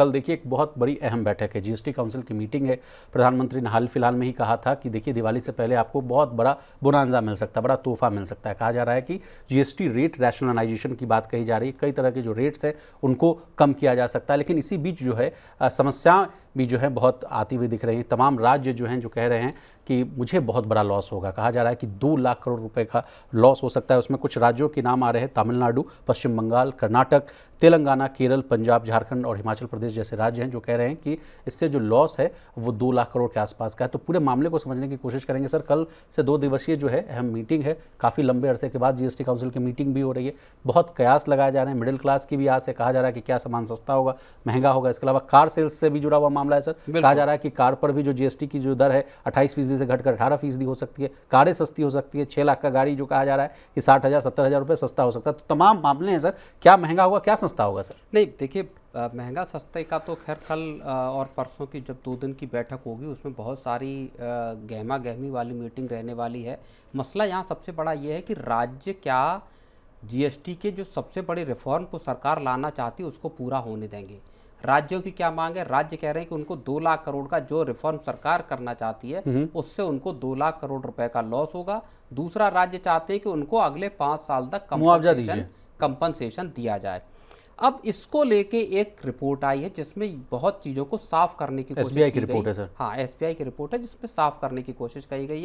कल देखिए एक बहुत बड़ी अहम बैठक है, जीएसटी काउंसिल की मीटिंग है। प्रधानमंत्री ने हाल फिलहाल में ही कहा था कि देखिए दिवाली से पहले आपको बहुत बड़ा बोनांजा मिल सकता है, बड़ा तोहफा मिल सकता है। कहा जा रहा है कि जीएसटी रेट रैशनलाइजेशन की बात कही जा रही है, कई तरह के जो रेट्स हैं उनको कम किया जा सकता है। लेकिन इसी बीच जो है समस्याएं भी जो है बहुत आती हुई दिख रही हैं। तमाम राज्य जो हैं जो कह रहे हैं कि मुझे बहुत बड़ा लॉस होगा। कहा जा रहा है कि 2 लाख करोड़ रुपए का लॉस हो सकता है। उसमें कुछ राज्यों के नाम आ रहे हैं, तमिलनाडु, पश्चिम बंगाल, कर्नाटक, तेलंगाना, केरल, पंजाब, झारखंड और हिमाचल प्रदेश जैसे राज्य हैं जो कह रहे हैं कि इससे जो लॉस है वो 2 लाख करोड़ के आसपास का है। तो पूरे मामले को समझने की कोशिश करेंगे। सर, कल से 2 दिवसीय जो है अहम मीटिंग है, काफ़ी लंबे अरसे के बाद जीएसटी काउंसिल की मीटिंग भी हो रही है। बहुत कयास लगाए जा रहे हैं, मिडिल क्लास की भी आस है। कहा जा रहा है कि क्या सामान सस्ता होगा, महंगा होगा। इसके अलावा कार सेल्स से भी जुड़ा हुआ मामला है। सर, कहा जा रहा है कि कार पर भी जो जीएसटी की जो दर है 28% से घटकर 18% हो सकती है। कारें सस्ती हो सकती है। 6 लाख का गाड़ी जो कहा जा रहा है कि 60,000 70,000 रुपये सस्ता हो सकता है। तो तमाम मामले हैं सर, क्या महंगा होगा, क्या सस्ता होगा? सर नहीं, देखिए महंगा सस्ते का तो खैर कल और परसों की जब 2 दिन की बैठक होगी उसमें बहुत सारी गहमा गहमी वाली मीटिंग रहने वाली है। मसला यहाँ सबसे बड़ा ये है कि राज्य क्या जीएसटी के जो सबसे बड़े रिफॉर्म को सरकार लाना चाहती है उसको पूरा होने देंगे। राज्यों की क्या मांग है? राज्य कह रहे हैं कि उनको 2 लाख करोड़ का जो रिफॉर्म सरकार करना चाहती है उससे उनको 2 लाख करोड़ रुपए का लॉस होगा। दूसरा, राज्य चाहते हैं कि उनको अगले 5 साल तक कंपनसेशन दिया जाए। अब इसको लेके एक रिपोर्ट आई है जिसमें बहुत चीज़ों को साफ करने की कोशिश एसबीआई की रिपोर्ट है। सर, हाँ, एसबीआई की रिपोर्ट है जिसमें साफ करने की कोशिश की गई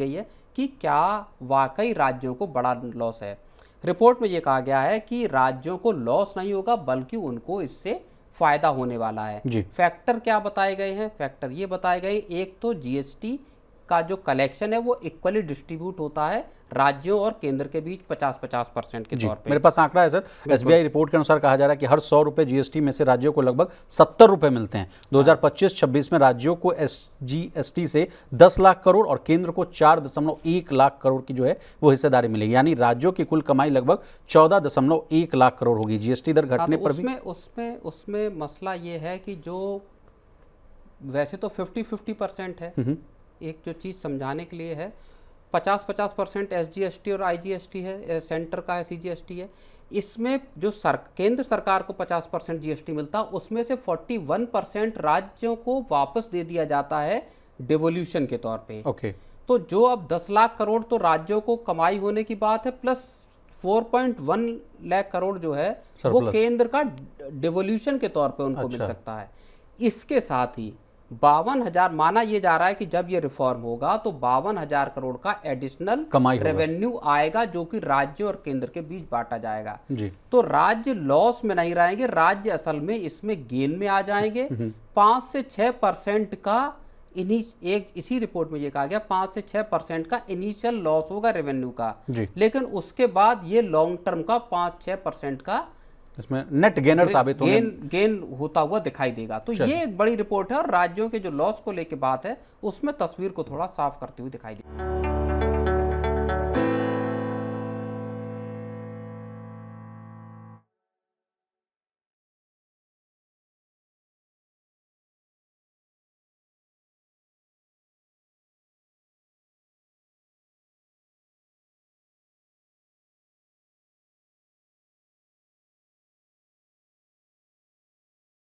है कि क्या वाकई राज्यों को बड़ा लॉस है। रिपोर्ट में ये कहा गया है कि राज्यों को लॉस नहीं होगा बल्कि उनको इससे फायदा होने वाला है। फैक्टर क्या बताए गए हैं? फैक्टर ये बताए गए, एक तो जीएसटी का जो कलेक्शन है वो इक्वली डिस्ट्रीब्यूट होता है राज्यों और केंद्र के बीच 50-50% के तौर पे। मेरे पास आंकड़ा है सर, एसबीआई रिपोर्ट के अनुसार कहा जा रहा है कि हर 100 रुपये जीएसटी में से राज्यों को लगभग 70 रुपये मिलते हैं। 2025-26 में राज्यों को जीएसटी से 10 लाख करोड़ और केंद्र को 4.1 लाख करोड़ की जो है वो हिस्सेदारी मिलेगी। यानी राज्यों की कुल कमाई लगभग 14.1 लाख करोड़ होगी। जीएसटी दर घटने पर भी उसमें मसला ये है कि जो वैसे तो 50-50% है, एक जो चीज़ समझाने के लिए है, 50-50% एसजीएसटी और आईजीएसटी है, सेंटर का है, सीजीएसटी है। इसमें जो केंद्र सरकार को 50% जीएसटी मिलता है उसमें से 41% राज्यों को वापस दे दिया जाता है डिवोल्यूशन के तौर पे। ओके। तो जो अब 10 लाख करोड़ तो राज्यों को कमाई होने की बात है, प्लस 4.1 लाख करोड़ जो है वो केंद्र का डिवोल्यूशन के तौर पे उनको मिल सकता है। इसके साथ ही 52,000 माना ये जा रहा है कि जब ये रिफॉर्म होगा तो 52,000 करोड़ का एडिशनल रेवेन्यू आएगा जो कि राज्य और केंद्र के बीच बांटा जाएगा जी। तो राज्य लॉस में नहीं रहेंगे, राज्य असल में इसमें गेन में आ जाएंगे। 5 से 6% का इसी रिपोर्ट में ये कहा गया 5 से 6% का इनिशियल लॉस होगा रेवेन्यू का, लेकिन उसके बाद ये लॉन्ग टर्म का 5-6% का इसमें नेट गेनर साबित होंगे, गेन होता हुआ दिखाई देगा। तो ये एक बड़ी रिपोर्ट है और राज्यों के जो लॉस को लेके बात है उसमें तस्वीर को थोड़ा साफ करती हुई दिखाई देगी।